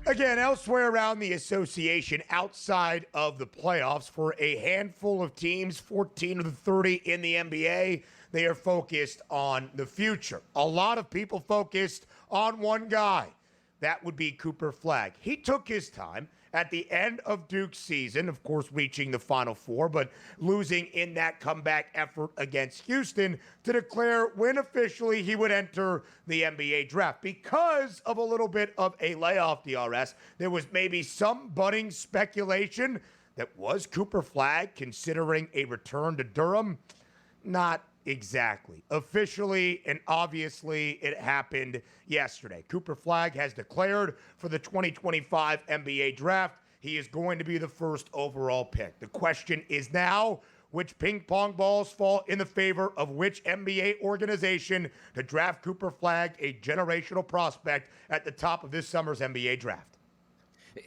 Again, elsewhere around the association, outside of the playoffs, for a handful of teams, 14 of the 30 in the NBA, they are focused on the future. A lot of people focused on one guy. That would be Cooper Flagg. He took his time at the end of Duke's season, of course, reaching the Final Four, but losing in that comeback effort against Houston to declare when officially he would enter the NBA draft. Because of a little bit of a layoff, DRS, there was maybe some budding speculation that was Cooper Flagg considering a return to Durham. Not exactly. Officially and obviously, it happened yesterday. Cooper Flagg has declared for the 2025 NBA draft. He is going to be the first overall pick. The question is now, which ping pong balls fall in the favor of which NBA organization to draft Cooper Flagg, a generational prospect, at the top of this summer's NBA draft?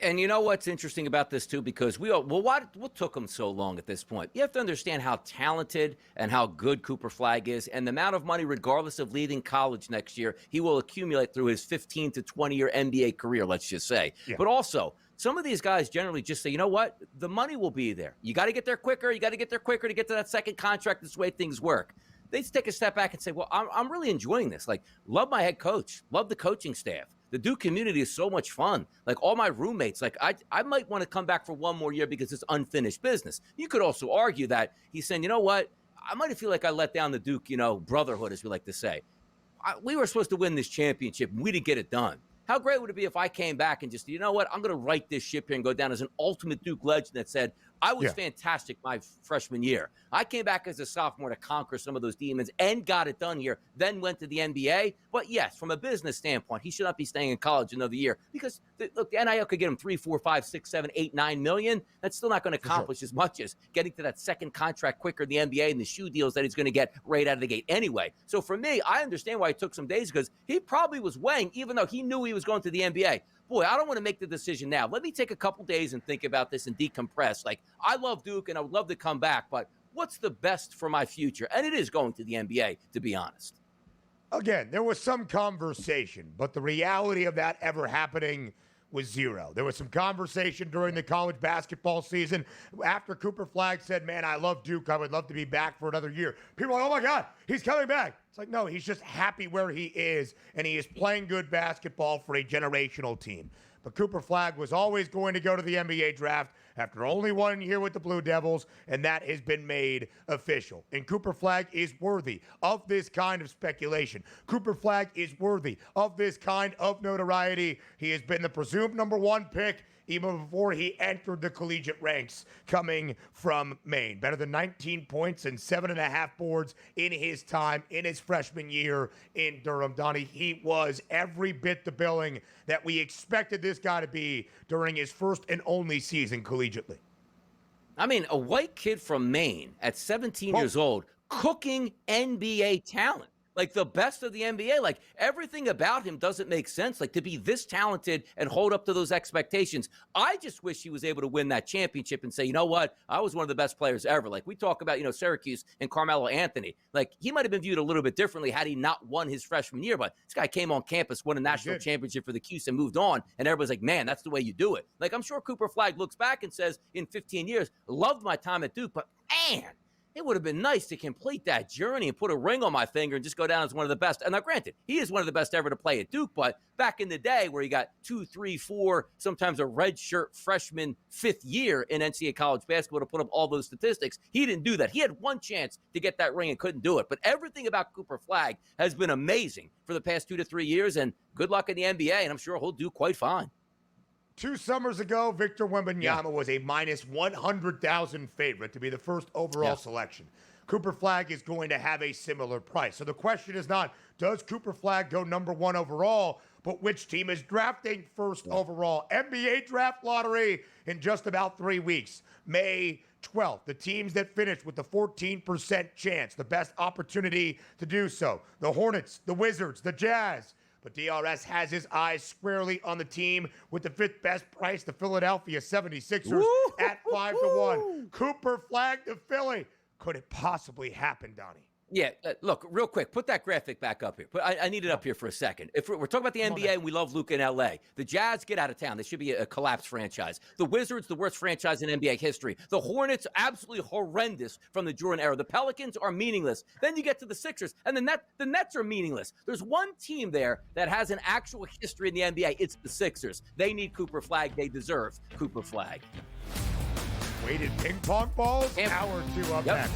And you know what's interesting about this, too? Because what took him so long at this point? You have to understand how talented and how good Cooper Flagg is, and the amount of money, regardless of leaving college next year, he will accumulate through his 15 to 20-year NBA career, let's just say. Yeah. But also, some of these guys generally just say, you know what? The money will be there. You got to get there quicker. You got to get there quicker to get to that second contract. This is the way things work. They take a step back and say, well, I'm really enjoying this. Like, love my head coach. Love the coaching staff. The Duke community is so much fun. Like, all my roommates, like, I might want to come back for one more year because it's unfinished business. You could also argue that he's saying, you know what? I might feel like I let down the Duke, brotherhood, as we like to say. We were supposed to win this championship, and we didn't get it done. How great would it be if I came back and just, you know what? I'm going to write this ship here and go down as an ultimate Duke legend that said, I was fantastic my freshman year. I came back as a sophomore to conquer some of those demons and got it done here, then went to the NBA. But yes, from a business standpoint, he should not be staying in college another year because, look, the NIL could get him 3, 4, 5, 6, 7, 8, 9 million. That's still not going to accomplish as much as getting to that second contract quicker in the NBA and the shoe deals that he's going to get right out of the gate anyway. So for me, I understand why it took some days because he probably was weighing, even though he knew he was going to the NBA. Boy, I don't want to make the decision now. Let me take a couple days and think about this and decompress. Like, I love Duke and I would love to come back, but what's the best for my future? And it is going to the NBA, to be honest. Again, there was some conversation, but the reality of that ever happening was zero. There was some conversation during the college basketball season after Cooper Flagg said, man, I love Duke. I would love to be back for another year. People are like, oh my God, he's coming back. It's like, no, he's just happy where he is, and he is playing good basketball for a generational team. But Cooper Flagg was always going to go to the NBA draft after only 1 year with the Blue Devils, and that has been made official. And Cooper Flagg is worthy of this kind of speculation. Cooper Flagg is worthy of this kind of notoriety. He has been the presumed number 1 pick even before he entered the collegiate ranks coming from Maine. Better than 19 points and 7.5 boards in his time in his freshman year in Durham. Donnie, he was every bit the billing that we expected this guy to be during his first and only season collegiately. I mean, a white kid from Maine at 17 years old, cooking NBA talent. Like, the best of the NBA. Like, everything about him doesn't make sense. Like, to be this talented and hold up to those expectations. I just wish he was able to win that championship and say, you know what? I was one of the best players ever. Like, we talk about, Syracuse and Carmelo Anthony. Like, he might have been viewed a little bit differently had he not won his freshman year. But this guy came on campus, won a national championship for the Cuse and moved on. And everybody's like, man, that's the way you do it. Like, I'm sure Cooper Flagg looks back and says, in 15 years, loved my time at Duke, but man, it would have been nice to complete that journey and put a ring on my finger and just go down as one of the best. And now, granted, he is one of the best ever to play at Duke, but back in the day where he got 2, 3, 4, sometimes a redshirt freshman 5th year in NCAA college basketball to put up all those statistics, he didn't do that. He had one chance to get that ring and couldn't do it. But everything about Cooper Flagg has been amazing for the past 2 to 3 years, and good luck in the NBA, and I'm sure he'll do quite fine. 2 summers ago, Victor Wembanyama was a minus 100,000 favorite to be the first overall selection. Cooper Flagg is going to have a similar price. So the question is not, does Cooper Flagg go number 1 overall, but which team is drafting first overall? NBA draft lottery in just about 3 weeks. May 12th, the teams that finish with the 14% chance, the best opportunity to do so. The Hornets, the Wizards, the Jazz. But DRS has his eyes squarely on the team with the 5th best price, the Philadelphia 76ers at 5-1. Cooper Flagg to Philly. Could it possibly happen, Donnie? Yeah, look, real quick, put that graphic back up here. I need it up here for a second. If we're talking about the NBA and we love Luka in LA, the Jazz get out of town. They should be a collapsed franchise. The Wizards, the worst franchise in NBA history. The Hornets, absolutely horrendous from the Jordan era. The Pelicans are meaningless. Then you get to the Sixers, and the Nets are meaningless. There's one team there that has an actual history in the NBA. It's the Sixers. They need Cooper Flagg. They deserve Cooper Flagg. Weighted ping pong balls. Hour 2 up next.